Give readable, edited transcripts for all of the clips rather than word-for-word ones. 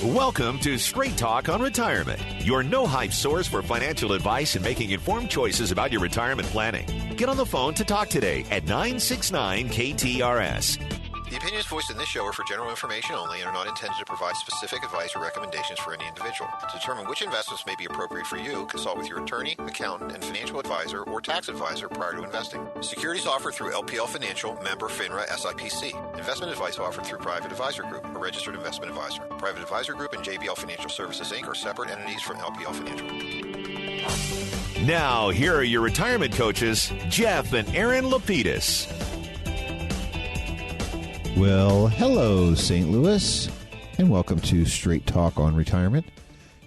Welcome to Straight Talk on Retirement, your no-hype source for financial advice and making informed choices about your retirement planning. Get on the phone to talk today at 969-KTRS. The opinions voiced in this show are for general information only and are not intended to provide specific advice or recommendations for any individual. To determine which investments may be appropriate for you, consult with your attorney, accountant, and financial advisor or tax advisor prior to investing. Securities offered through LPL Financial, member FINRA SIPC. Investment advice offered through Private Advisor Group, a registered investment advisor. Private Advisor Group and JBL Financial Services, Inc. are separate entities from LPL Financial. Now, here are your retirement coaches, Jeff and Aaron Lapidus. Well, hello, St. Louis, and welcome to Straight Talk on Retirement.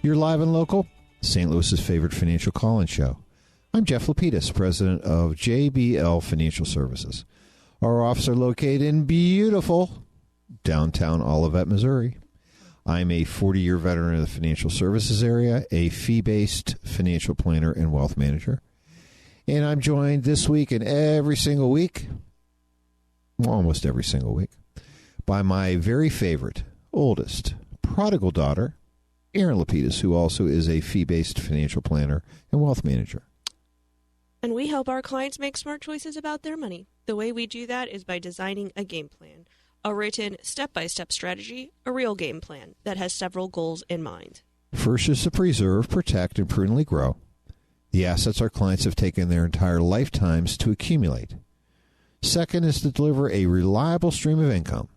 You're live and local, St. Louis's favorite financial call-in show. I'm Jeff Lapidus, president of JBL Financial Services. Our offices are located in beautiful downtown Olivet, Missouri. I'm a 40-year veteran of the financial services area, a fee-based financial planner and wealth manager. And I'm joined this week and every single week, almost every single week, by my very favorite, oldest, prodigal daughter, Aaron Lapidus, who also is a fee-based financial planner and wealth manager. And we help our clients make smart choices about their money. The way we do that is by designing a game plan, a written step-by-step strategy, a real game plan that has several goals in mind. First is to preserve, protect, and prudently grow the assets our clients have taken their entire lifetimes to accumulate. Second is to deliver a reliable stream of income,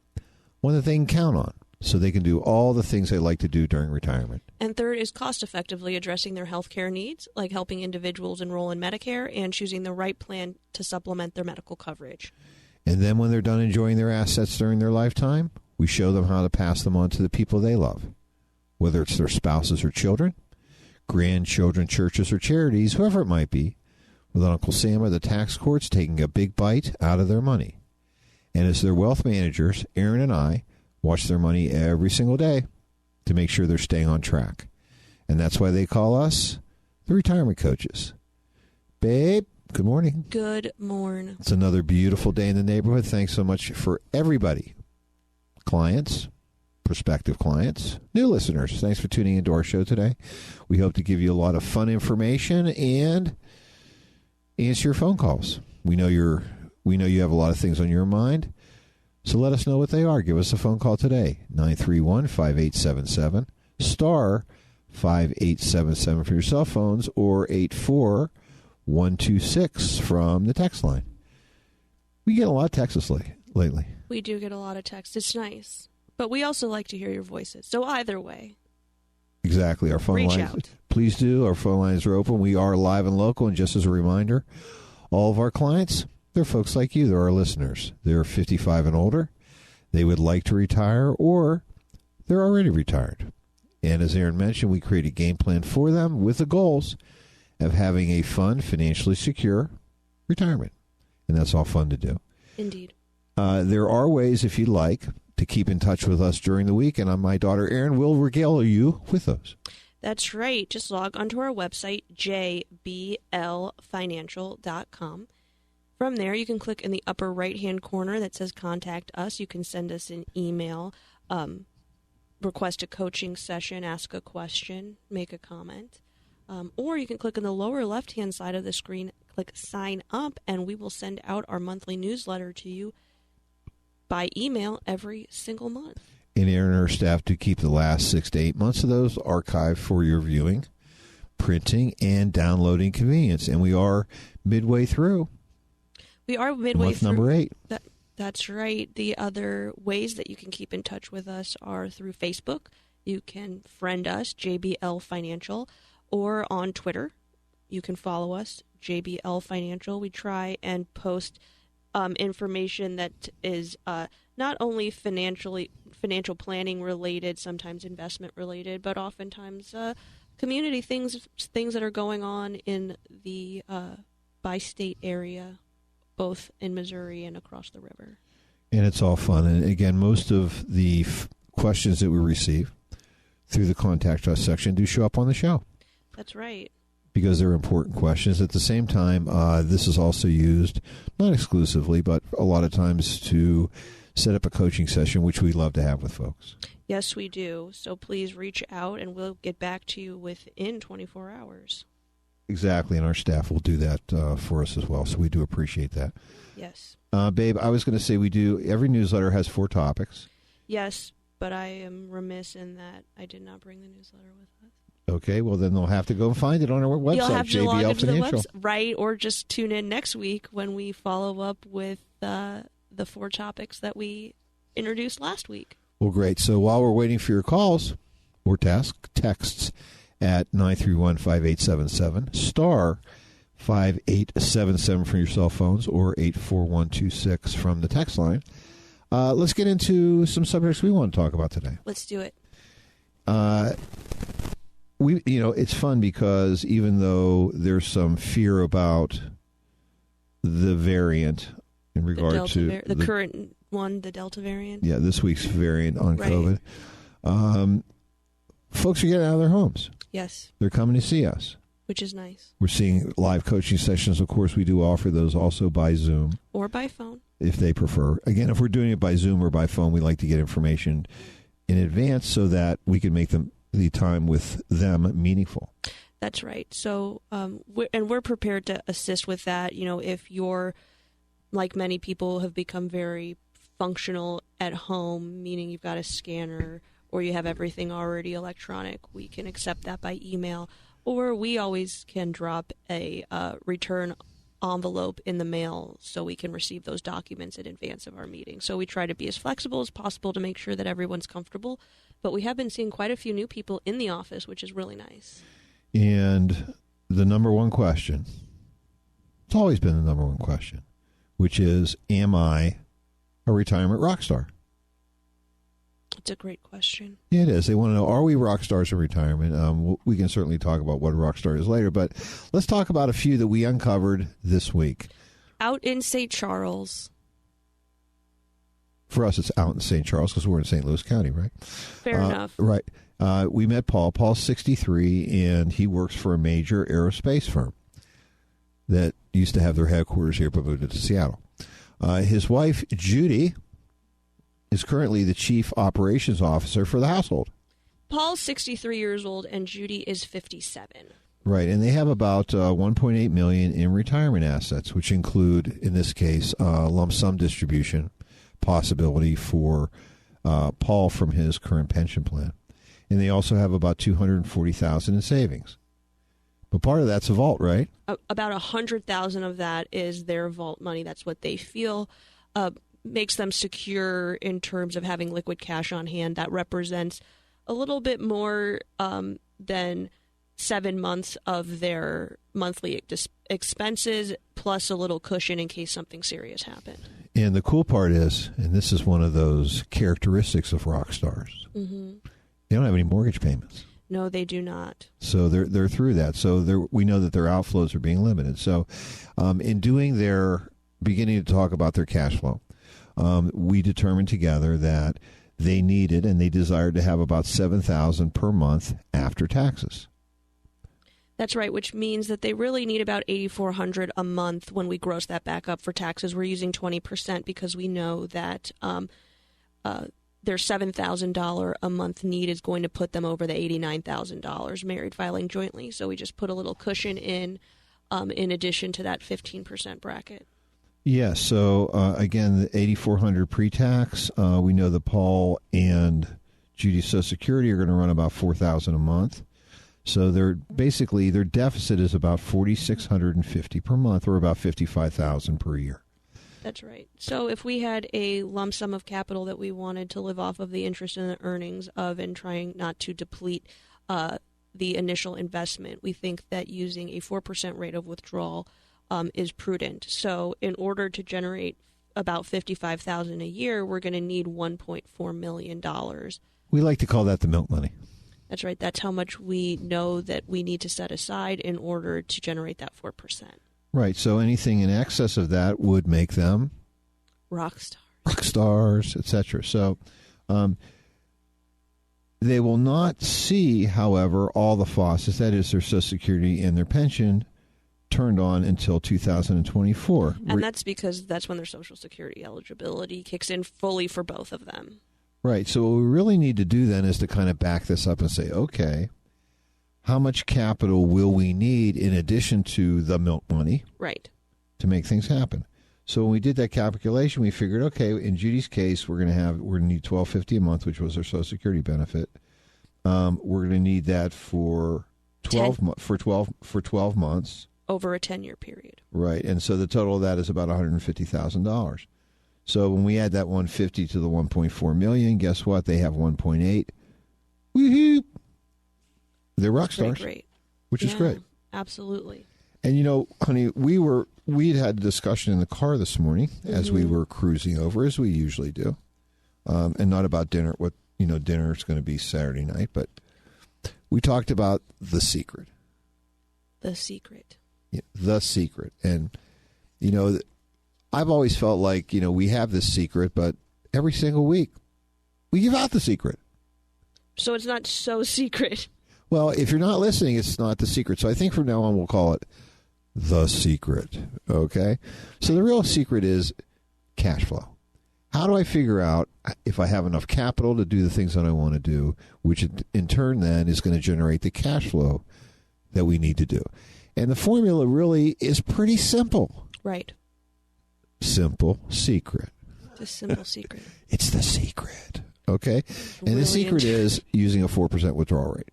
one that they can count on, so they can do all the things they like to do during retirement. And third is cost-effectively addressing their health care needs, like helping individuals enroll in Medicare and choosing the right plan to supplement their medical coverage. And then when they're done enjoying their assets during their lifetime, we show them how to pass them on to the people they love, whether it's their spouses or children, grandchildren, churches, or charities, whoever it might be, with Uncle Sam or the tax courts taking a big bite out of their money. And as their wealth managers, Aaron and I watch their money every single day to make sure they're staying on track. And that's why they call us the retirement coaches. Babe, good morning. Good morn. It's another beautiful day in the neighborhood. Thanks so much for everybody. Clients, prospective clients, new listeners. Thanks for tuning into our show today. We hope to give you a lot of fun information and answer your phone calls. We know you have a lot of things on your mind, so let us know what they are. Give us a phone call today, 931-5877, star 5877 for your cell phones, or 84126 from the text line. We get a lot of texts lately. We do get a lot of texts. It's nice. But we also like to hear your voices. So either way. Exactly. Our phone lines. Out. Please do. Our phone lines are open. We are live and local. And just as a reminder, all of our clients, they're folks like you. They're our listeners. They're 55 and older. They would like to retire, or they're already retired. And as Aaron mentioned, we create a game plan for them with the goals of having a fun, financially secure retirement. And that's all fun to do. Indeed. There are ways, if you'd like, to keep in touch with us during the week, and my daughter Erin will regale you with those. That's right. Just log onto our website, jblfinancial.com. From there, you can click in the upper right-hand corner that says Contact Us. You can send us an email, request a coaching session, ask a question, make a comment. Or you can click in the lower left-hand side of the screen, click Sign Up, and we will send out our monthly newsletter to you by email every single month. And Aaron and her staff do keep the last 6 to 8 months of those archived for your viewing, printing, and downloading convenience. And we are midway through. We are midway month through. Number 8. That's right. The other ways that you can keep in touch with us are through Facebook. You can friend us, JBL Financial, or on Twitter. You can follow us, JBL Financial. We try and post information that is not only financial planning related, sometimes investment related, but oftentimes community things that are going on in the bi-state area, both in Missouri and across the river. And it's all fun. And again, most of the questions that we receive through the Contact Us section do show up on the show. That's right. Because they're important questions. At the same time, this is also used, not exclusively, but a lot of times to set up a coaching session, which we love to have with folks. Yes, we do. So please reach out, and we'll get back to you within 24 hours. Exactly, and our staff will do that for us as well, so we do appreciate that. Yes. Babe, I was going to say every newsletter has 4 topics. Yes, but I am remiss in that I did not bring the newsletter with us. Okay, well, then they'll have to go find it on our website, You'll have to log JBL into Financial. the website, right? Or just tune in next week when we follow up with the 4 topics that we introduced last week. Well, great. So while we're waiting for your calls or texts at 931-5877, star 5877 from your cell phones, or 84126 from the text line. Let's get into some subjects we want to talk about today. Let's do it. It's fun because even though there's some fear about the variant in regard to the current one, the Delta variant. Yeah, this week's variant on right. COVID. Folks are getting out of their homes. Yes. They're coming to see us. Which is nice. We're seeing live coaching sessions. Of course, we do offer those also by Zoom. Or by phone. If they prefer. Again, if we're doing it by Zoom or by phone, we like to get information in advance so that we can make the time with them meaningful. That's right. So, we're prepared to assist with that. If you're, like many people, have become very functional at home, meaning you've got a scanner or you have everything already electronic, we can accept that by email. Or we always can drop a return envelope in the mail so we can receive those documents in advance of our meeting. So we try to be as flexible as possible to make sure that everyone's comfortable. But we have been seeing quite a few new people in the office, which is really nice. And the number one question, it's always been the number one question, which is, am I a retirement rock star? It's a great question. Yeah, it is. They want to know, are we rock stars in retirement? We can certainly talk about what a rock star is later, but let's talk about a few that we uncovered this week. Out in St. Charles. For us, it's out in St. Charles because we're in St. Louis County, right? Fair enough. Right. We met Paul. Paul's 63, and he works for a major aerospace firm that used to have their headquarters here but moved it to Seattle. His wife, Judy, is currently the chief operations officer for the household. Paul's 63 years old, and Judy is 57. Right, and they have about $1.8 million in retirement assets, which include, in this case, lump sum distribution possibility for Paul from his current pension plan. And they also have about $240,000 in savings. But part of that's a vault, right? About $100,000 of that is their vault money. That's what they feel makes them secure in terms of having liquid cash on hand. That represents a little bit more than 7 months of their monthly expenses, plus a little cushion in case something serious happened. And the cool part is, and this is one of those characteristics of rock stars, they don't have any mortgage payments. No, they do not. So they're through that. So we know that their outflows are being limited. So in beginning to talk about their cash flow, we determined together that they needed and they desired to have about $7,000 per month after taxes. That's right, which means that they really need about $8,400 a month when we gross that back up for taxes. We're using 20% because we know that their $7,000 a month need is going to put them over the $89,000 married filing jointly. So we just put a little cushion in addition to that 15% bracket. Yes. So, again, the $8,400 pre-tax, we know that Paul and Judy's Social Security are going to run about $4,000 a month. So their deficit is about $4,650 per month, or about $55,000 per year. That's right. So if we had a lump sum of capital that we wanted to live off of the interest and the earnings of, and trying not to deplete the initial investment, we think that using a 4% rate of withdrawal is prudent. So in order to generate about $55,000 a year, we're going to need $1.4 million. We like to call that the milk money. That's right. That's how much we know that we need to set aside in order to generate that 4%. Right. So anything in excess of that would make them rock stars, etc. So they will not see, however, all the faucets, that is their Social Security and their pension, turned on until 2024. And that's because that's when their Social Security eligibility kicks in fully for both of them. Right. So what we really need to do then is to kind of back this up and say, okay, how much capital will we need in addition to the milk money? Right. To make things happen. So when we did that calculation, we figured, okay, in Judy's case, we're going to need $1,250 a month, which was her Social Security benefit. We're going to need that for 12 months over a 10-year period. Right, and so the total of that is about $150,000. So when we add that 150 to the 1.4 million, guess what? They have 1.8. Woohoo! They're rock stars, which is great. Absolutely. And honey, we had a discussion in the car this morning as we were cruising over, as we usually do, and not about dinner. What dinner is going to be Saturday night, but we talked about the secret. The secret. Yeah, the secret, and I've always felt like we have this secret, but every single week we give out the secret. So it's not so secret. Well, if you're not listening, it's not the secret. So I think from now on we'll call it the secret. Okay? So the real secret is cash flow. How do I figure out if I have enough capital to do the things that I want to do, which in turn then is going to generate the cash flow that we need to do? And the formula really is pretty simple. Right. Simple secret. It's a simple secret. It's the secret. Okay? And the secret is using a 4% withdrawal rate.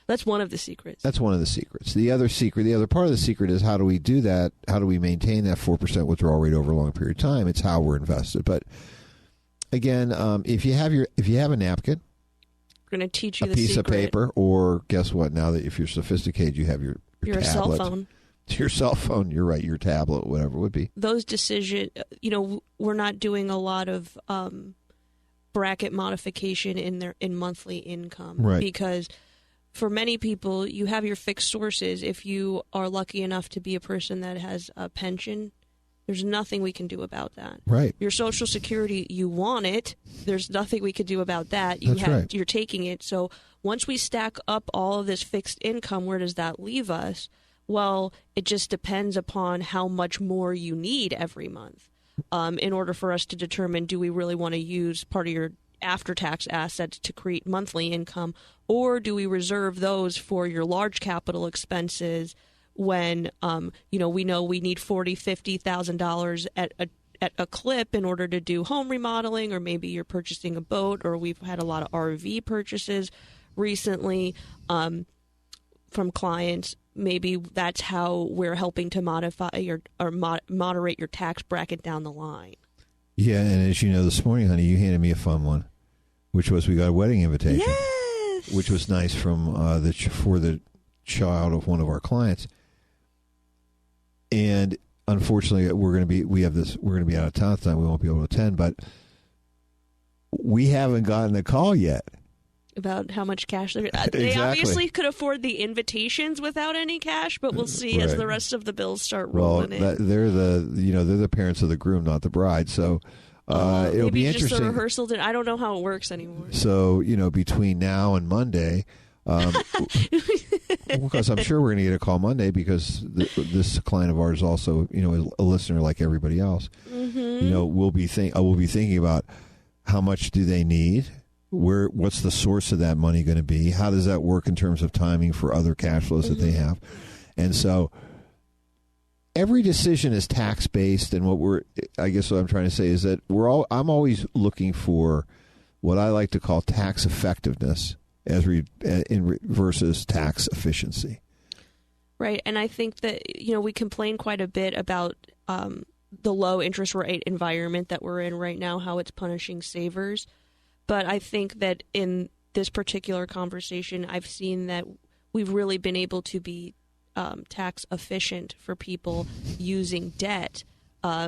That's one of the secrets. That's one of the secrets. The other part of the secret is how do we do that? How do we maintain that 4% withdrawal rate over a long period of time? It's how we're invested. But again, if you have a napkin, we're going to teach you a piece of paper, or guess what? Now that if you're sophisticated, you have your tablet, cell phone. Your cell phone. You're right. Your tablet, whatever it would be. Those decisions. We're not doing a lot of bracket modification in monthly income, right? Because for many people, you have your fixed sources. If you are lucky enough to be a person that has a pension, there's nothing we can do about that. Right. Your Social Security, you want it. There's nothing we could do about that. You're taking it. So once we stack up all of this fixed income, where does that leave us? Well, it just depends upon how much more you need every month in order for us to determine, do we really want to use part of your after-tax assets to create monthly income, or do we reserve those for your large capital expenses when we know we need $40,000-$50,000 at a clip in order to do home remodeling, or maybe you're purchasing a boat, or we've had a lot of RV purchases recently from clients. Maybe that's how we're helping to moderate your tax bracket down the line. Yeah, and as you know, this morning, honey, you handed me a fun one, which was we got a wedding invitation. Yes! Which was nice from for the child of one of our clients. And unfortunately, we're going to be out of town tonight. We won't be able to attend, but we haven't gotten a call yet about how much cash they Exactly. obviously could afford the invitations without any cash, but we'll see as the rest of the bills start rolling in. They're the parents of the groom, not the bride. So it'll be interesting. Just a rehearsal. I don't know how it works anymore. So between now and Monday, because I'm sure we're going to get a call Monday because this client of ours also is a listener like everybody else. Mm-hmm. I will be thinking about how much do they need. What's the source of that money going to be? How does that work in terms of timing for other cash flows that they have? And so every decision is tax based, and what I'm trying to say is that I'm always looking for what I like to call tax effectiveness versus tax efficiency. Right, and I think that we complain quite a bit about the low interest rate environment that we're in right now, how it's punishing savers. But I think that in this particular conversation, I've seen that we've really been able to be tax efficient for people using debt,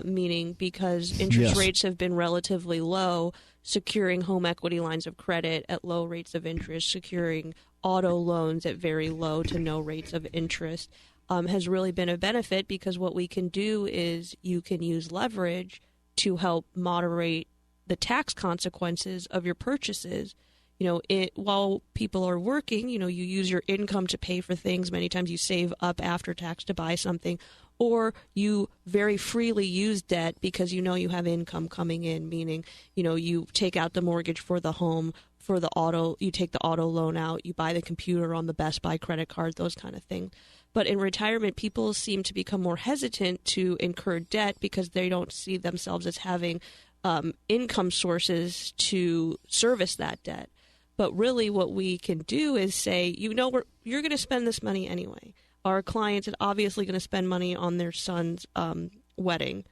meaning because interest rates have been relatively low, securing home equity lines of credit at low rates of interest, securing auto loans at very low to no rates of interest has really been a benefit, because what we can do is you can use leverage to help moderate the tax consequences of your purchases. while people are working, you use your income to pay for things. Many times you save up after tax to buy something, or you very freely use debt because you have income coming in, meaning, you take out the mortgage for the home, for the auto, you take the auto loan out, you buy the computer on the Best Buy credit card, those kind of things. But in retirement, people seem to become more hesitant to incur debt because they don't see themselves as having income sources to service that debt. But really what we can do is say, you're going to spend this money anyway. Our clients are obviously going to spend money on their son's wedding.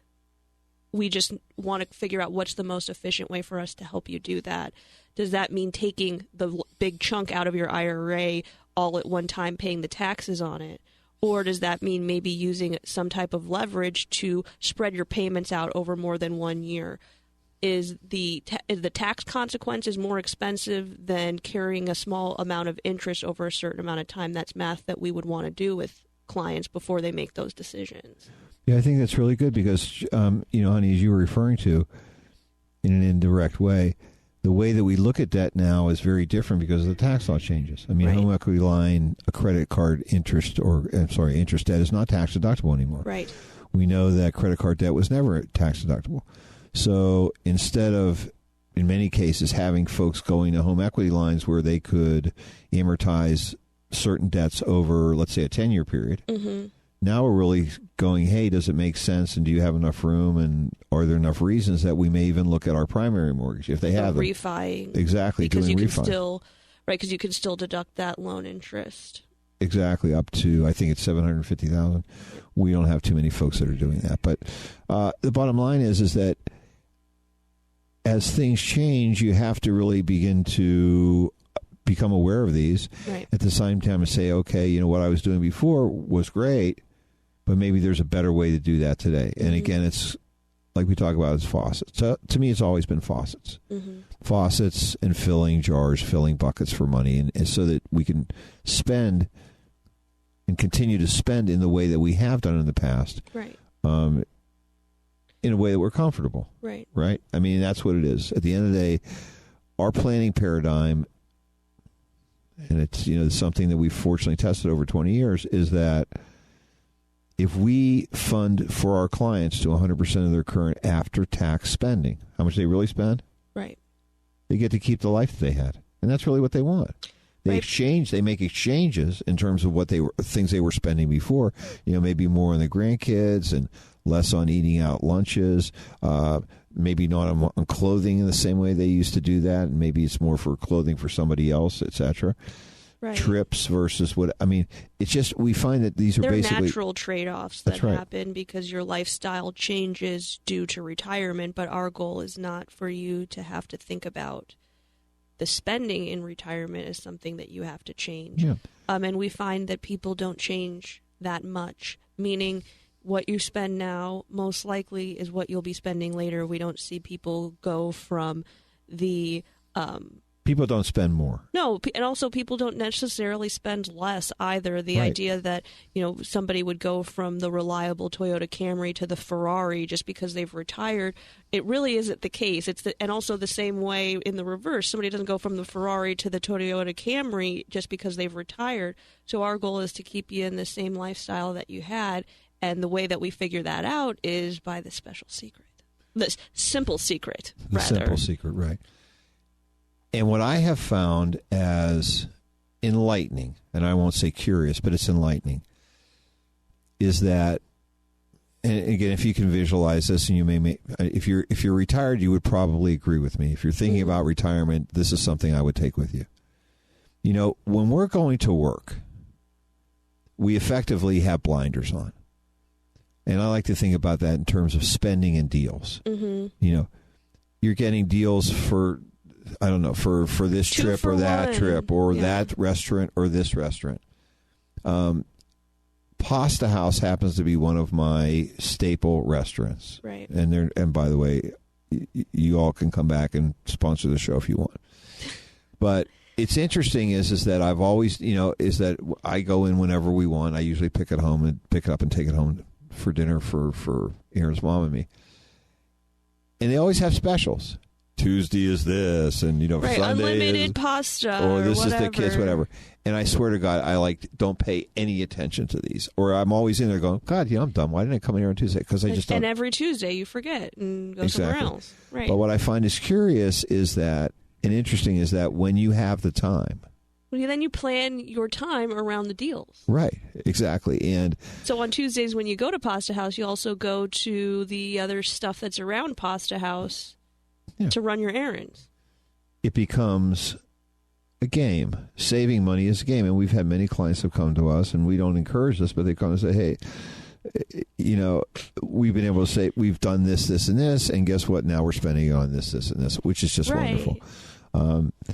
We just want to figure out what's the most efficient way for us to help you do that. Does that mean taking the big chunk out of your IRA all at one time, paying the taxes on it? Or does that mean maybe using some type of leverage to spread your payments out over more than 1 year? Is the tax consequences more expensive than carrying a small amount of interest over a certain amount of time? That's math that we would want to do with clients before they make those decisions. Yeah, I think that's really good because, honey, as you were referring to, in an indirect way, the way that we look at debt now is very different because of the tax law changes. I mean, Right. home equity line, a credit card interest debt is not tax deductible anymore. Right. We know that credit card debt was never tax deductible. So instead of, in many cases, having folks going to home equity lines where they could amortize certain debts over, let's say, a 10-year period, now we're really going, hey, does it make sense, and do you have enough room, and are there enough reasons that we may even look at our primary mortgage if they have them? Refi. Exactly, because doing you can refi. still, right? Because you can still deduct that loan interest. Exactly, up to, I think it's $750,000. We don't have too many folks that are doing that. But the bottom line is that as things change, you have to really begin to become aware of these. Right. At the same time and say, okay, what I was doing before was great, but maybe there's a better way to do that today. And again, it's like we talk about, it's faucets. So, to me, it's always been faucets. Faucets and filling jars, filling buckets for money, and so that we can spend and continue to spend in the way that we have done in the past. Right. In a way that we're comfortable. Right. Right? I mean, that's what it is. At the end of the day, our planning paradigm, and it's something that we've fortunately tested over 20 years, is that if we fund for our clients to 100% of their current after-tax spending, how much they really spend, Right. they get to keep the life that they had. And that's really what they want. They Right. they make exchanges in terms of things they were spending before, maybe more on the grandkids and less on eating out lunches, maybe not on clothing in the same way they used to do that, and maybe it's more for clothing for somebody else, etc. Right. Trips versus it's just, we find that these are They're basically natural trade-offs that That's right. happen because your lifestyle changes due to retirement, but our goal is not for you to have to think about the spending in retirement as something that you have to change. Yeah. And we find that people don't change that much, meaning what you spend now most likely is what you'll be spending later. We don't see people go from the people don't spend more. No, and also people don't necessarily spend less either. The Right. idea that, somebody would go from the reliable Toyota Camry to the Ferrari just because they've retired, it really isn't the case. And also the same way in the reverse. Somebody doesn't go from the Ferrari to the Toyota Camry just because they've retired. So our goal is to keep you in the same lifestyle that you had, and the way that we figure that out is by the special secret. The simple secret, The rather. simple secret, right. And what I have found as enlightening, and I won't say curious, but it's enlightening, is that, and again, if you can visualize this, and you may, if you're retired, you would probably agree with me. If you're thinking about retirement, this is something I would take with you. When we're going to work, we effectively have blinders on. And I like to think about that in terms of spending and deals. You're getting deals for, I don't know, for this 2 trip for or that 1. trip or Yeah. that restaurant or this restaurant. Pasta House happens to be one of my staple restaurants. Right. And by the way, you all can come back and sponsor the show if you want. But it's interesting is that I've always, is that I go in whenever we want. I usually pick it up and take it home for dinner for Aaron's mom and me. And they always have specials. Tuesday is this, and right, Sunday unlimited is, pasta, or this whatever. is the kids, whatever. And I swear to God, I don't pay any attention to these, or I'm always in there going, God, I'm dumb. Why didn't I come in here on Tuesday? Because I just don't. And every Tuesday you forget and go somewhere else. Right. But what I find is curious is that, and interesting is that when you have the time. Well, then you plan your time around the deals. Right, exactly. And so on Tuesdays when you go to Pasta House, you also go to the other stuff that's around Pasta House to run your errands. It becomes a game. Saving money is a game. And we've had many clients who come to us, and we don't encourage this, but they come and say, hey, we've been able to say, we've done this, this, and this, and guess what? Now we're spending it on this, this, and this, which is just wonderful.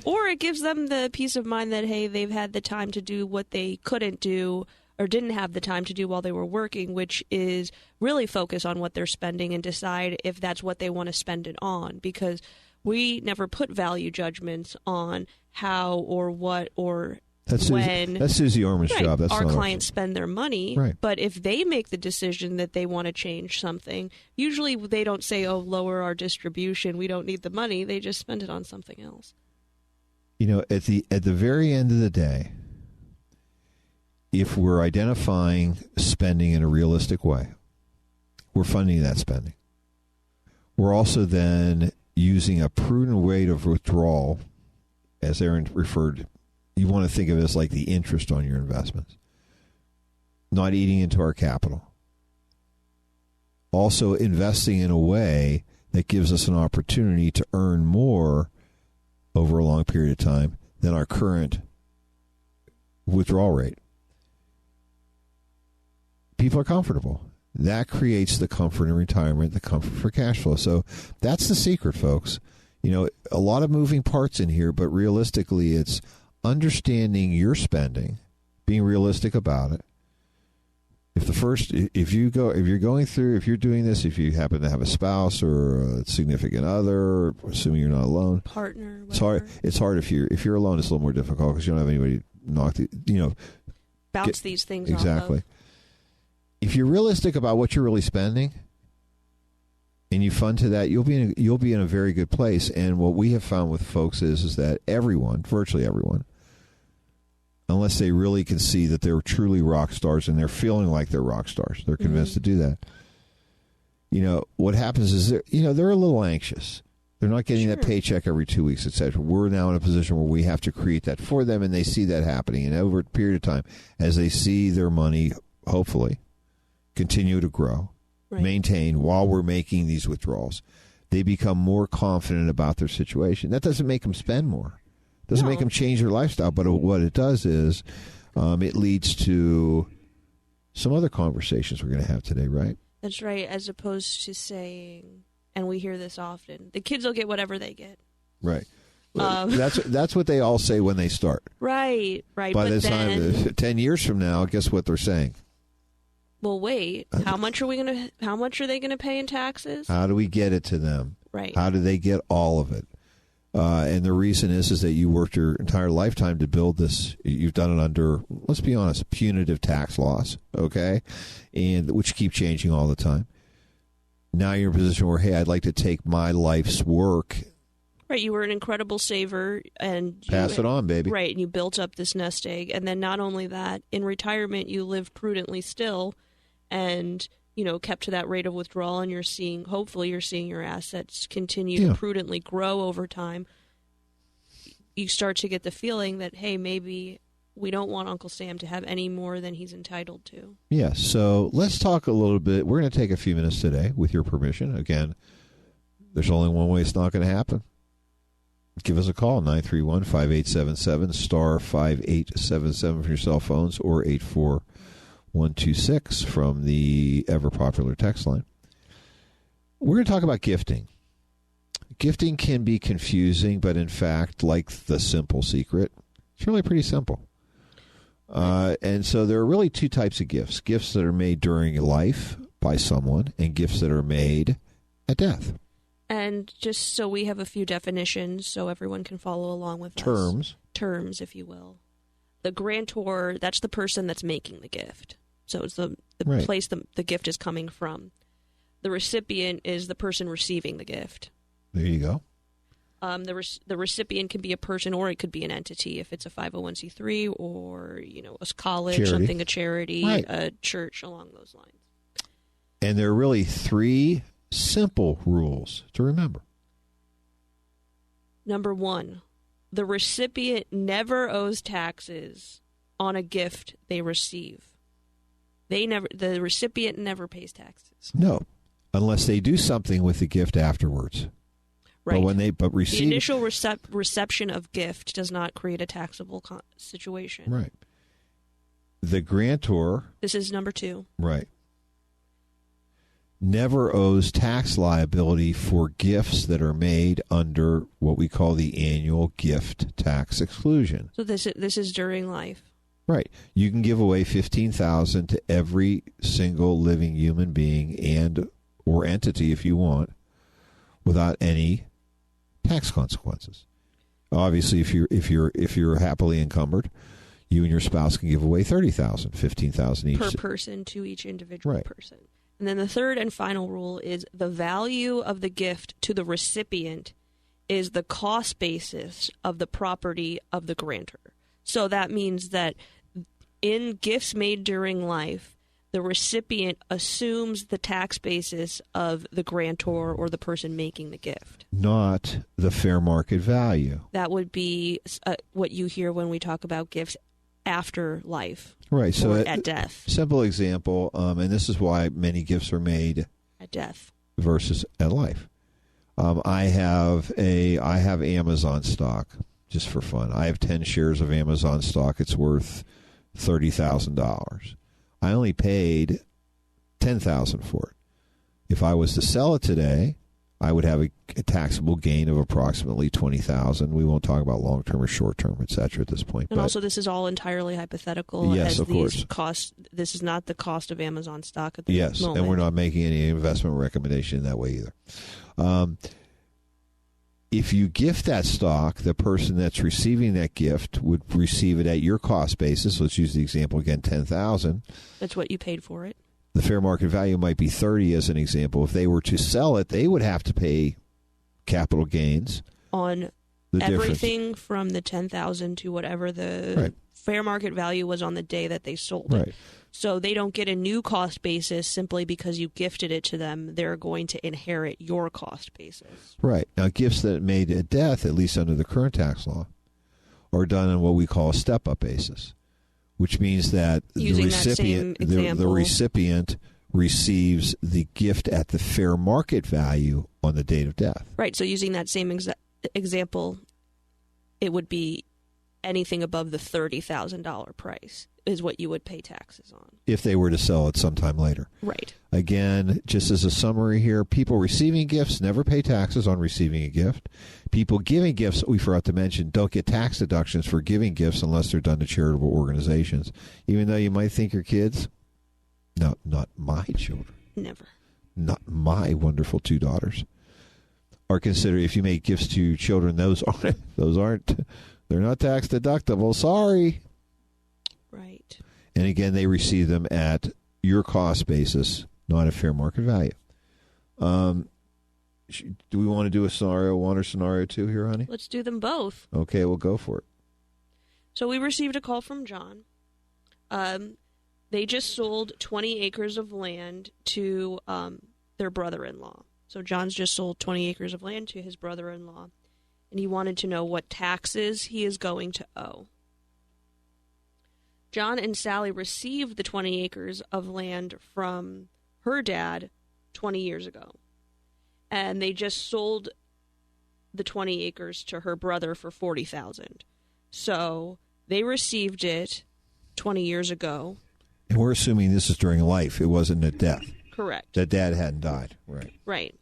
Or it gives them the peace of mind that, hey, they've had the time to do what they couldn't do or didn't have the time to do while they were working, which is really focus on what they're spending and decide if that's what they want to spend it on. Because we never put value judgments on how or what or when. That's Susie Orman's job. That's our not clients spend their money. Right. But if they make the decision that they want to change something, usually they don't say, oh, lower our distribution. We don't need the money. They just spend it on something else. At the very end of the day, if we're identifying spending in a realistic way, we're funding that spending. We're also then using a prudent rate of withdrawal, as Aaron referred. You want to think of it as like the interest on your investments, not eating into our capital. Also investing in a way that gives us an opportunity to earn more over a long period of time than our current withdrawal rate. People are comfortable. That creates the comfort in retirement, the comfort for cash flow. So that's the secret, folks. A lot of moving parts in here, but realistically, it's understanding your spending, being realistic about it. If you're doing this, if you happen to have a spouse or a significant other, assuming you're not alone, partner, whatever. It's hard if you're alone. It's a little more difficult because you don't have anybody bounce these things exactly. off of. If you're realistic about what you're really spending, and you fund to that, you'll be in a very good place. And what we have found with folks is that virtually everyone, unless they really can see that they're truly rock stars and they're feeling like they're rock stars, they're convinced to do that. What happens is they're a little anxious. They're not getting that paycheck every 2 weeks, etc. We're now in a position where we have to create that for them, and they see that happening. And over a period of time, as they see their money, hopefully, continue to grow, maintain while we're making these withdrawals, they become more confident about their situation. That doesn't make them spend more. Doesn't make them change their lifestyle, but what it does is it leads to some other conversations we're going to have today, right? That's right, as opposed to saying, and we hear this often, the kids will get whatever they get. Right. That's what they all say when they start. Right. By the time 10 years from now, guess what they're saying? Well, wait. How much are they going to pay in taxes? How do we get it to them? Right. How do they get all of it? And the reason is that you worked your entire lifetime to build this. You've done it under, let's be honest, punitive tax laws, okay, and which keep changing all the time. Now you're in a position where, hey, I'd like to take my life's work. Right, you were an incredible saver, and pass it on, baby. Right, and you built up this nest egg, and then not only that, in retirement you lived prudently still, and kept to that rate of withdrawal, and hopefully you're seeing your assets continue to prudently grow over time. You start to get the feeling that, hey, maybe we don't want Uncle Sam to have any more than he's entitled to. Yeah, so let's talk a little bit. We're going to take a few minutes today, with your permission. Again, there's only one way it's not going to happen. Give us a call, 931-5877, star 5877 from your cell phones, or 84126 from the ever-popular text line. We're going to talk about gifting. Gifting can be confusing, but in fact, like the simple secret, it's really pretty simple. And so there are really two types of gifts. Gifts that are made during life by someone, and gifts that are made at death. And just so we have a few definitions so everyone can follow along with us. Terms, if you will. The grantor, that's the person that's making the gift. So it's the place the gift is coming from. The recipient is the person receiving the gift. There you go. The recipient can be a person or it could be an entity if it's a 501c3 or, a college, Charity. something, a charity, Right. a church, along those lines. And there are really 3 simple rules to remember. Number 1, the recipient never owes taxes on a gift they receive. The recipient never pays taxes. No, unless they do something with the gift afterwards. Right. But receive the initial reception of gift does not create a taxable situation. Right. The grantor. This is number 2. Right. Never owes tax liability for gifts that are made under what we call the annual gift tax exclusion. So this is during life. Right. You can give away $15,000 to every single living human being and or entity if you want, without any tax consequences. Obviously, if you're happily encumbered, you and your spouse can give away $30,000, $15,000 each per person to each individual Right. person. And then the third and final rule is the value of the gift to the recipient is the cost basis of the property of the grantor. So that means that in gifts made during life, the recipient assumes the tax basis of the grantor or the person making the gift. Not the fair market value. That would be what you hear when we talk about gifts after life. Right. So or at death. Simple example, and this is why many gifts are made At death. versus at life. I have Amazon stock just for fun. I have 10 shares of Amazon stock. It's worth $30,000. I only paid $10,000 for it. If I was to sell it today, I would have a taxable gain of approximately $20,000. We won't talk about long term or short term, et cetera, at this point. And but also, this is all entirely hypothetical. Yes, as of these course. costs. This is not the cost of Amazon stock at the yes, moment. and we're not making any investment recommendation in that way either. If you gift that stock, the person that's receiving that gift would receive it at your cost basis. Let's use the example again, $10,000. That's what you paid for it. The fair market value might be $30,000 as an example. If they were to sell it, they would have to pay capital gains On the everything from the $10,000 to whatever the Right. fair market value was on the day that they sold Right. it. So they don't get a new cost basis simply because you gifted it to them. They're going to inherit your cost basis. Right. Now, gifts that are made at death, at least under the current tax law, are done on what we call a step-up basis, which means that Using the that same recipient, the example. recipient receives the gift at the fair market value on the date of death. Right. So using that same example, it would be anything above the $30,000 price is what you would pay taxes on. If they were to sell it sometime later. Right. Again, just as a summary here, people receiving gifts never pay taxes on receiving a gift. People giving gifts, we forgot to mention, don't get tax deductions for giving gifts unless they're done to charitable organizations. Even though you might think your kids, no, not my children, Never. not my wonderful 2 daughters, are considered, if you make gifts to children, those aren't, they're not tax deductible. Sorry. Right. And again, they receive them at your cost basis, not a fair market value. Do we want to do a scenario 1 or scenario 2 here, honey? Let's do them both. Okay, we'll go for it. So we received a call from John. They just sold 20 acres of land to their brother-in-law. So John's just sold 20 acres of land to his brother-in-law, and he wanted to know what taxes he is going to owe. John and Sally received the 20 acres of land from her dad 20 years ago, and they just sold the 20 acres to her brother for $40,000. So they received it 20 years ago. And we're assuming this is during life. It wasn't at death. Correct. That dad hadn't died. Right. Right.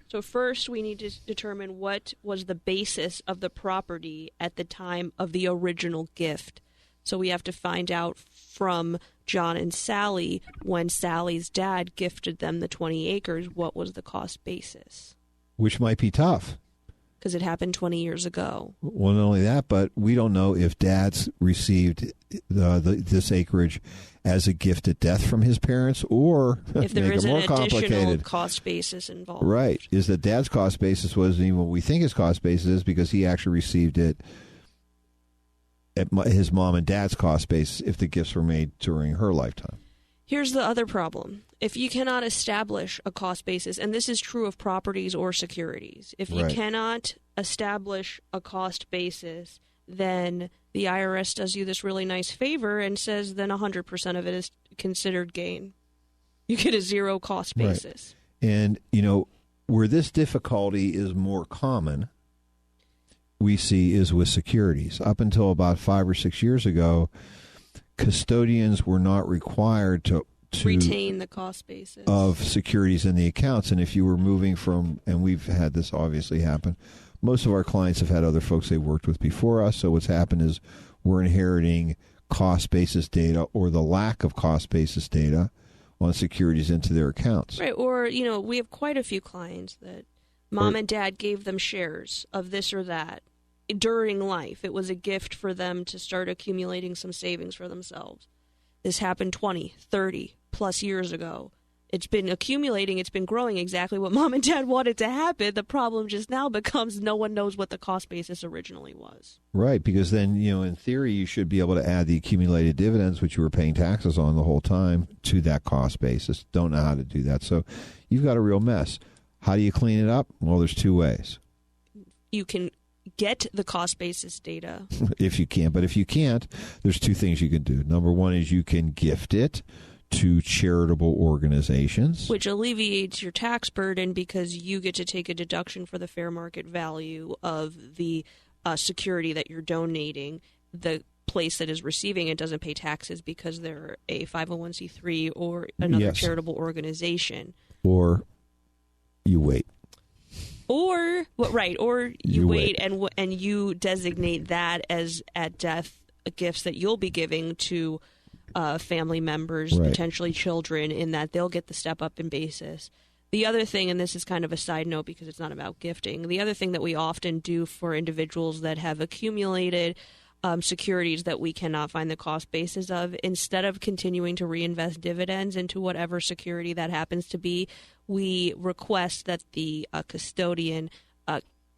So first we need to determine what was the basis of the property at the time of the original gift. So we have to find out from John and Sally, when Sally's dad gifted them the 20 acres, what was the cost basis? Which might be tough. because it happened 20 years ago. Well, not only that, but we don't know if Dad's received this acreage as a gift at death from his parents, or if there make is it more an additional complicated cost basis involved. Right. Is that Dad's cost basis wasn't even what we think his cost basis is, because he actually received it at his mom and dad's cost basis if the gifts were made during her lifetime. Here's the other problem. If you cannot establish a cost basis, and this is true of properties or securities, if you cannot establish a cost basis, then the IRS does you this really nice favor and says then 100% of it is considered gain. You get a zero cost basis. Right. And, where this difficulty is more common, we see, is with securities. Up until about 5 or 6 years ago, custodians were not required to retain the cost basis of securities in the accounts. And if you were moving from, and we've had this obviously happen, most of our clients have had other folks they worked with before us. So what's happened is we're inheriting cost basis data or the lack of cost basis data on securities into their accounts. Right. Or, we have quite a few clients that mom and dad gave them shares of this or that during life. It was a gift for them to start accumulating some savings for themselves. This happened 20, 30 plus years ago. It's been accumulating. It's been growing exactly what mom and dad wanted to happen. The problem just now becomes no one knows what the cost basis originally was. Right, because then, in theory, you should be able to add the accumulated dividends, which you were paying taxes on the whole time, to that cost basis. Don't know how to do that. So you've got a real mess. How do you clean it up? Well, there's two ways. You can get the cost basis data. If you can. But if you can't, there's two things you can do. Number one is you can gift it to charitable organizations, which alleviates your tax burden because you get to take a deduction for the fair market value of the security that you're donating. The place that is receiving it doesn't pay taxes because they're a 501c3 or another charitable organization. Or you wait. Or you wait and you designate that as at death gifts that you'll be giving to family members, potentially children, in that they'll get the step up in basis. The other thing, and this is kind of a side note because it's not about gifting, the other thing that we often do for individuals that have accumulated securities that we cannot find the cost basis of, instead of continuing to reinvest dividends into whatever security that happens to be, we request that the custodian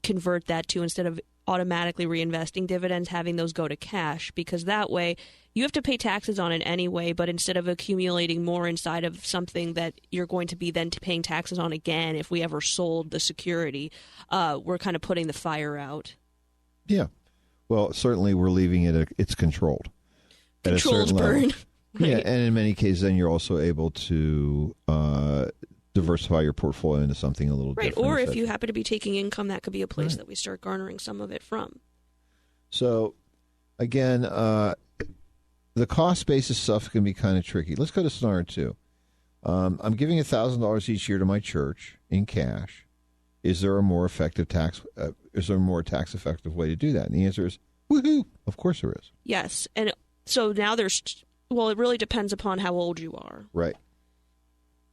convert that to, instead of automatically reinvesting dividends, having those go to cash, because that way you have to pay taxes on it anyway, but instead of accumulating more inside of something that you're going to be then paying taxes on again if we ever sold the security, we're kind of putting the fire out. Yeah. Well, certainly we're leaving it, it's controlled. Controlled burn. Right. Yeah, and in many cases then you're also able to diversify your portfolio into something a little different. Or if you happen to be taking income, that could be a place that we start garnering some of it from. So, again, the cost basis stuff can be kind of tricky. Let's go to scenario 2. I'm giving $1,000 each year to my church in cash. Is there a more effective tax? Is there a more tax effective way to do that? And the answer is, woohoo! Of course there is. Yes, and so now it really depends upon how old you are. Right.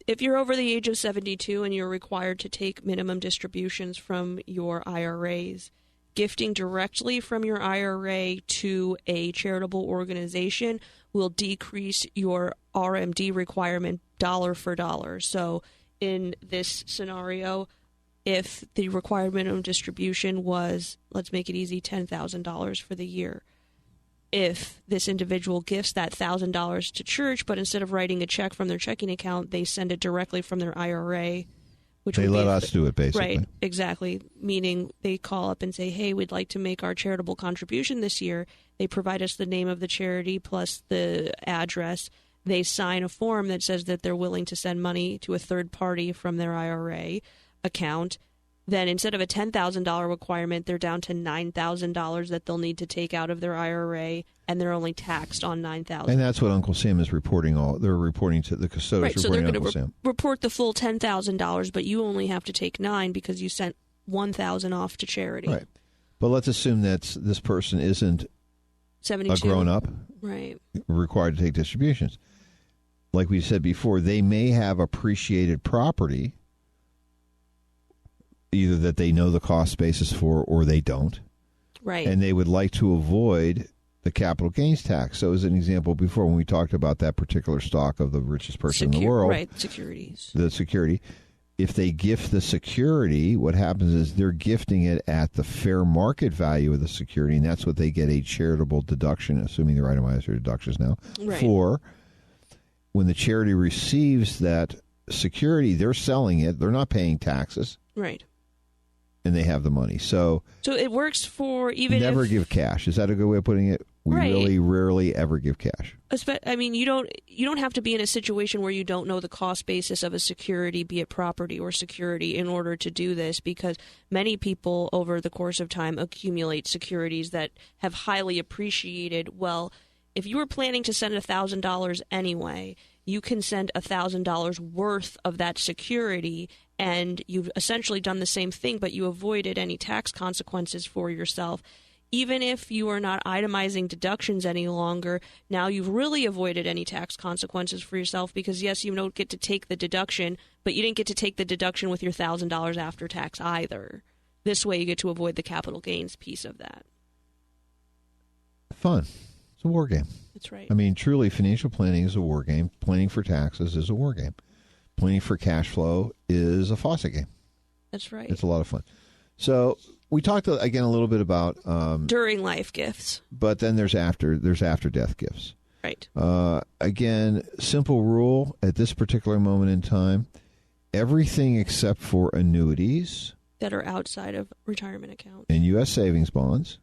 If you're over the age of 72 and you're required to take minimum distributions from your IRAs, gifting directly from your IRA to a charitable organization will decrease your RMD requirement dollar for dollar. So in this scenario, if the required minimum distribution was, let's make it easy, $10,000 for the year, if this individual gifts that $1,000 to church, but instead of writing a check from their checking account, they send it directly from their IRA, which they let us do it, basically. Right, exactly. Meaning they call up and say, hey, we'd like to make our charitable contribution this year. They provide us the name of the charity plus the address. They sign a form that says that they're willing to send money to a third party from their IRA account. Then instead of a $10,000 requirement, they're down to $9,000 that they'll need to take out of their IRA, and they're only taxed on $9,000. And that's what Uncle Sam is reporting. They're reporting to the custodians. Right, so they're going to Sam. report the full $10,000, but you only have to take $9,000 because you sent $1,000 off to charity. Right, but let's assume that this person isn't 72. a grown-up, right, required to take distributions. Like we said before, they may have appreciated property either that they know the cost basis for or they don't. Right. And they would like to avoid the capital gains tax. So as an example, before when we talked about that particular stock of the richest person in the world. Right, securities. The security. If they gift the security, what happens is they're gifting it at the fair market value of the security, and that's what they get a charitable deduction, assuming they're itemized or deductions now, right. for. When the charity receives that security, they're selling it. They're not paying taxes. Right. And they have the money. So it works for even never give cash. Is that a good way of putting it? We right. really rarely ever give cash. I mean, you don't have to be in a situation where you don't know the cost basis of a security, be it property or security, in order to do this, because many people over the course of time accumulate securities that have highly appreciated. Well, if you were planning to send $1,000 anyway, you can send $1,000 worth of that security, and you've essentially done the same thing, but you avoided any tax consequences for yourself. Even if you are not itemizing deductions any longer, now you've really avoided any tax consequences for yourself, because, yes, you don't get to take the deduction, but you didn't get to take the deduction with your $1,000 after tax either. This way you get to avoid the capital gains piece of that. Fun. It's a war game. That's right. I mean, truly, financial planning is a war game. Planning for taxes is a war game. Planning for cash flow is a faucet game. That's right. It's a lot of fun. So we talked again a little bit about during life gifts, but then there's after death gifts. Right. Again, simple rule at this particular moment in time: everything except for annuities that are outside of retirement accounts and U.S. savings bonds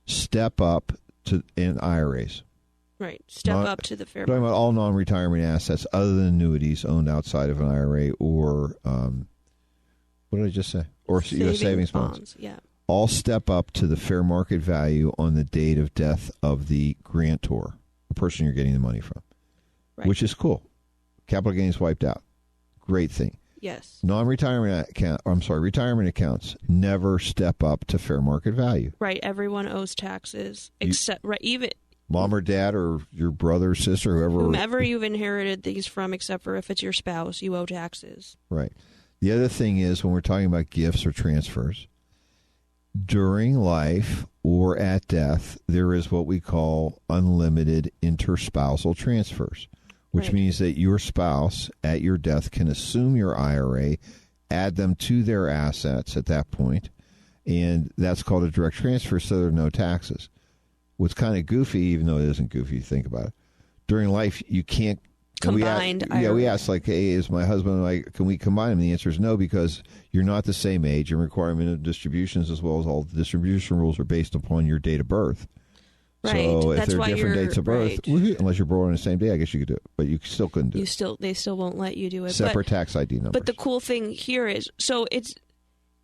step up to in IRAs. Right. Step up to the fair market. Talking about all non-retirement assets other than annuities owned outside of an IRA or, what did I just say? Or U.S. savings bonds. Yeah. All step up to the fair market value on the date of death of the grantor, the person you're getting the money from, right. Which is cool. Capital gains wiped out. Great thing. Yes. Retirement accounts never step up to fair market value. Right. Everyone owes taxes, except even mom or dad or your brother or sister, whomever you've inherited these from, except for if it's your spouse, you owe taxes. Right. The other thing is when we're talking about gifts or transfers, during life or at death, there is what we call unlimited interspousal transfers, which right. means that your spouse at your death can assume your IRA, add them to their assets at that point, and that's called a direct transfer, so there are no taxes. What's kind of goofy, even though it isn't goofy, you think about it, during life you can't combined. We asked like, hey, is my husband and I, can we combine them? And the answer is no, because you're not the same age, and requirement of distributions as well as all the distribution rules are based upon your date of birth. Right. So if That's there are different dates of birth, right. Unless you're born on the same day, I guess you could do it, but you still couldn't do it. They still won't let you do it. Separate tax ID numbers. But the cool thing here is,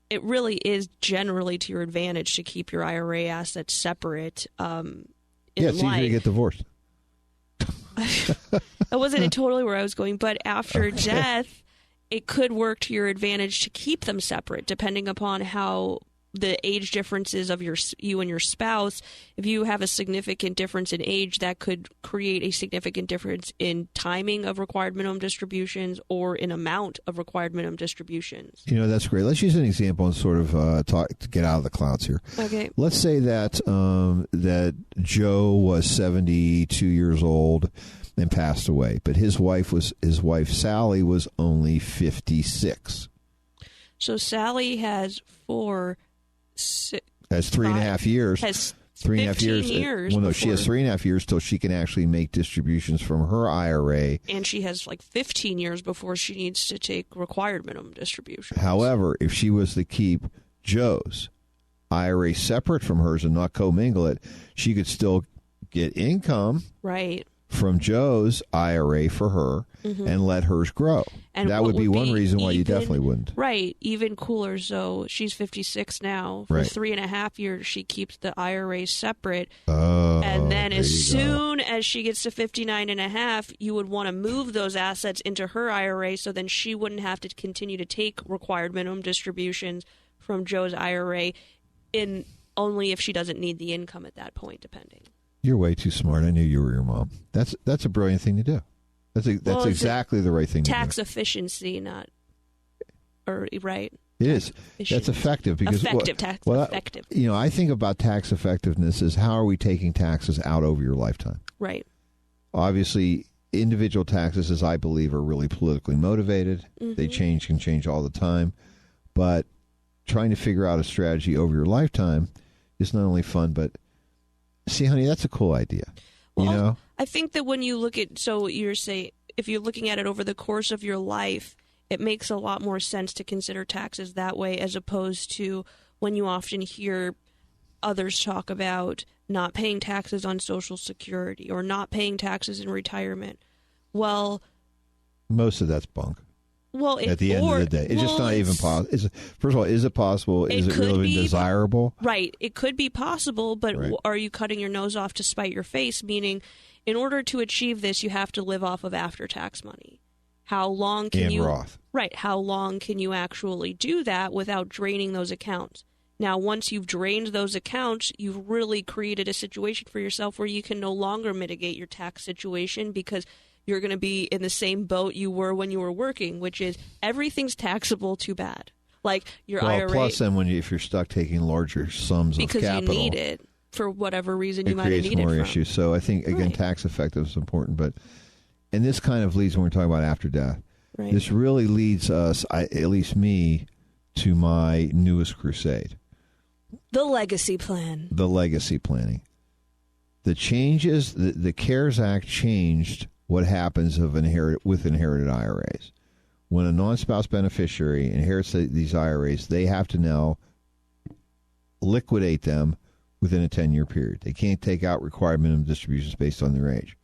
it really is generally to your advantage to keep your IRA assets separate. It's easier to get divorced. That wasn't totally where I was going, but after death, it could work to your advantage to keep them separate, depending upon how the age differences of you and your spouse. If you have a significant difference in age, that could create a significant difference in timing of required minimum distributions or in amount of required minimum distributions. That's great. Let's use an example and sort of talk to get out of the clouds here. Okay. Let's say that that Joe was 72 years old and passed away, but his wife Sally was only 56. So Sally has 3.5 years. Has 3.5 years. Well, no, she has 3.5 years till she can actually make distributions from her IRA. And she has 15 years before she needs to take required minimum distributions. However, if she was to keep Joe's IRA separate from hers and not commingle it, she could still get income. Right. From Joe's IRA for her and let hers grow. And that would be one reason why you definitely wouldn't. Right. Even cooler. So she's 56 now. For 3.5 years, she keeps the IRA separate. Oh, and then as soon as she gets to 59.5, you would want to move those assets into her IRA, so then she wouldn't have to continue to take required minimum distributions from Joe's IRA, only if she doesn't need the income at that point, depending. You're way too smart. I knew you were your mom. That's a brilliant thing to do. That's exactly the right thing to do. Tax efficiency, right. It is. issues. That's effective because Effective. I think about tax effectiveness as how are we taking taxes out over your lifetime? Right. Obviously, individual taxes, as I believe, are really politically motivated. Mm-hmm. They can change all the time. But trying to figure out a strategy over your lifetime is not only fun, but see, honey, that's a cool idea. Well, I think that when you look at, so you're saying, if you're looking at it over the course of your life, it makes a lot more sense to consider taxes that way as opposed to when you often hear others talk about not paying taxes on Social Security or not paying taxes in retirement. Well, most of that's bunk. Well, at the end of the day, it's just not even possible. First of all, is it possible? Is it really desirable? Right. It could be possible, but right. Are you cutting your nose off to spite your face? Meaning, in order to achieve this, you have to live off of after-tax money. How long can you? Roth. Right. How long can you actually do that without draining those accounts? Now, once you've drained those accounts, you've really created a situation for yourself where you can no longer mitigate your tax situation because you're going to be in the same boat you were when you were working, which is everything's taxable too bad. Like your IRA. Plus, then if you're stuck taking larger sums of capital, because you need it for whatever reason you might have needed it. It creates more issues. So I think again, tax effectiveness is important, but and this kind of leads when we're talking about after death. Right. This really leads us, at least me, to my newest crusade. The legacy plan. The legacy planning. The changes, the CARES Act changed what happens with inherited IRAs. When a non-spouse beneficiary inherits these IRAs, they have to now liquidate them within a 10-year period. They can't take out required minimum distributions based on their age.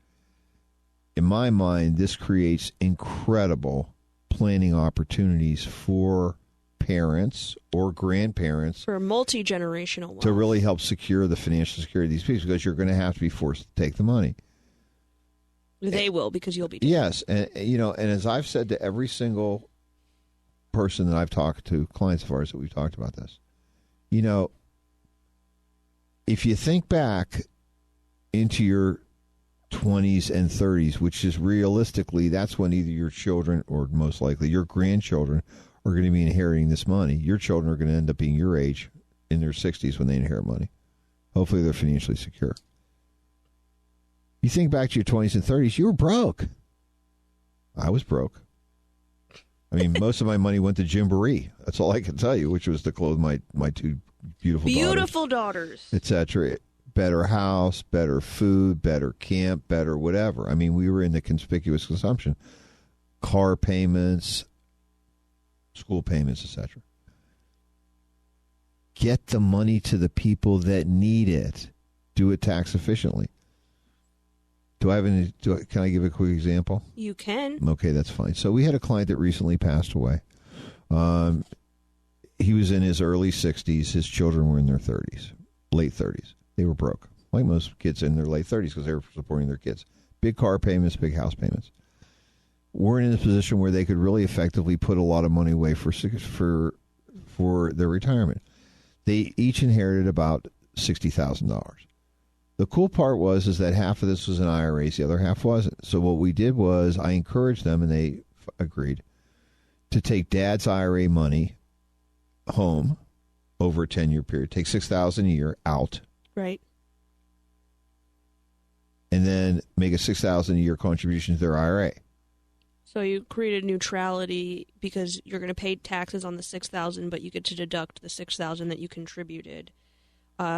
In my mind, this creates incredible planning opportunities for parents or grandparents for multi-generational wealth, to really help secure the financial security of these people, because you're going to have to be forced to take the money. They will, because you'll be dead. Yes, and and as I've said to every single person that I've talked to, clients of ours that we've talked about this, if you think back into your 20s and 30s, which is realistically, that's when either your children or most likely your grandchildren are going to be inheriting this money. Your children are going to end up being your age in their 60s when they inherit money. Hopefully they're financially secure. You think back to your 20s and 30s, you were broke. I was broke. I mean, most of my money went to Gymboree. That's all I can tell you, which was to clothe my two beautiful daughters. Etc. Better house, better food, better camp, better whatever. I mean, we were into conspicuous consumption. Car payments, school payments, etc. Get the money to the people that need it. Do it tax efficiently. Can I give a quick example? You can. Okay, that's fine. So we had a client that recently passed away. He was in his early 60s. His children were in their 30s, late 30s. They were broke, like most kids in their late 30s, because they were supporting their kids. Big car payments, big house payments. Weren't in a position where they could really effectively put a lot of money away for their retirement. They each inherited about $60,000. The cool part is that half of this was in IRAs, the other half wasn't. So what we did was I encouraged them, and they agreed, to take Dad's IRA money home over a 10-year period. Take $6,000 a year out. Right. And then make a $6,000 a year contribution to their IRA. So you created neutrality because you're going to pay taxes on the $6,000, but you get to deduct the $6,000 that you contributed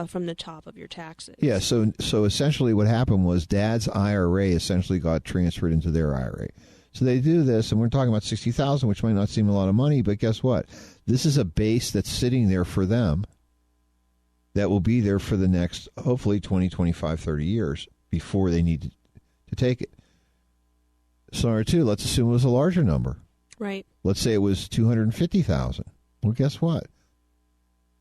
from the top of your taxes. Yeah. So essentially, what happened was Dad's IRA essentially got transferred into their IRA. So they do this, and we're talking about $60,000, which might not seem a lot of money, but guess what? This is a base that's sitting there for them that will be there for the next, hopefully, 20, 25, 30 years before they need to take it. Scenario 2, let's assume it was a larger number. Right. Let's say it was $250,000. Well, guess what?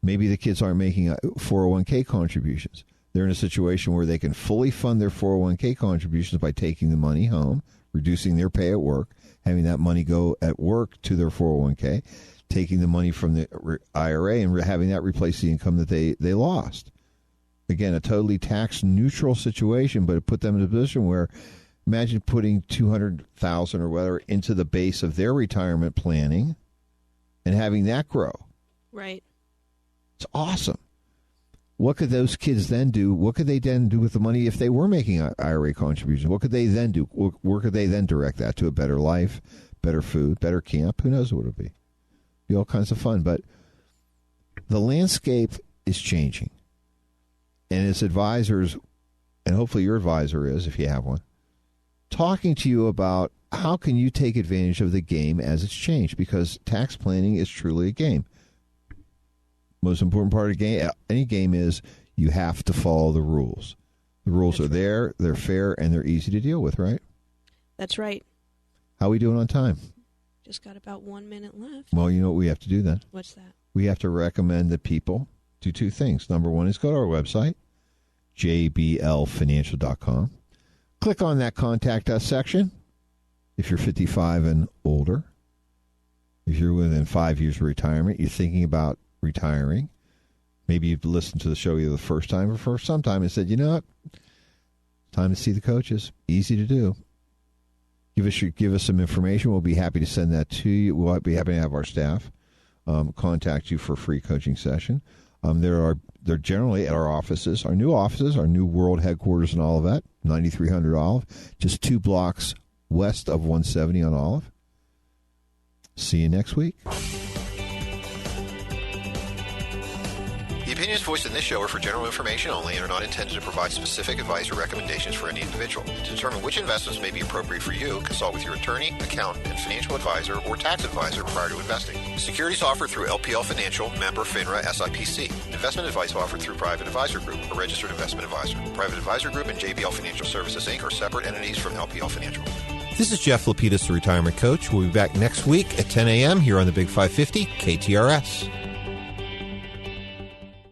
Maybe the kids aren't making 401k contributions. They're in a situation where they can fully fund their 401k contributions by taking the money home, reducing their pay at work, having that money go at work to their 401k, taking the money from the IRA and having that replace the income that they lost. Again, a totally tax-neutral situation, but it put them in a position where, imagine putting $200,000 or whatever into the base of their retirement planning and having that grow. Right. It's awesome. What could those kids then do? What could they then do with the money if they were making IRA contributions? What could they then do? Where could they then direct that to? A better life, better food, better camp? Who knows what it would be? Be all kinds of fun. But the landscape is changing. And as advisors, and hopefully your advisor is, if you have one, talking to you about how can you take advantage of the game as it's changed, because tax planning is truly a game. Most important part of any game is you have to follow the rules. The rules are there, they're fair, and they're easy to deal with, right? That's right. How are we doing on time? Just got about 1 minute left. Well, you know what we have to do then? What's that? We have to recommend that people do two things. Number one is go to our website, jblfinancial.com. Click on that Contact Us section if you're 55 and older. If you're within 5 years of retirement, you're thinking about retiring. Maybe you've listened to the show either the first time or for some time and said, you know what? Time to see the coaches. Easy to do. Give us some information. We'll be happy to send that to you. We'll be happy to have our staff contact you for a free coaching session. They're generally at our offices, our new world headquarters and all of that, 9300 Olive, just 2 blocks west of 170 on Olive. See you next week. The opinions voiced in this show are for general information only and are not intended to provide specific advice or recommendations for any individual. To determine which investments may be appropriate for you, consult with your attorney, accountant, and financial advisor or tax advisor prior to investing. Securities offered through LPL Financial, member FINRA SIPC. Investment advice offered through Private Advisor Group, a registered investment advisor. Private Advisor Group and JBL Financial Services, Inc. are separate entities from LPL Financial. This is Jeff Lapidus, the Retirement Coach. We'll be back next week at 10 a.m. here on the Big 550 KTRS.